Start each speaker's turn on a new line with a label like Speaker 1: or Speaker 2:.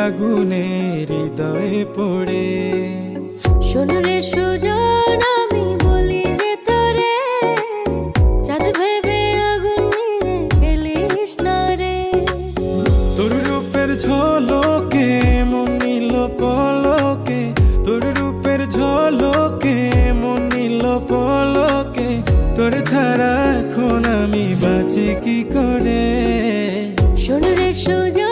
Speaker 1: আগুনে হৃদয়ে পড়ে।
Speaker 2: শোন রে সুজন, আমি বলি যে তোরে, চাঁদ ভেবে আগুন নিয়ে খেলিস না রে।
Speaker 1: তোর রূপের ঝলকে মন নিল পলকে, তোর রূপের ঝলকে মন নিল পলকে। তোর ছাড়া এখন আমি বাঁচি কি করে।
Speaker 2: শোন রে সুজন,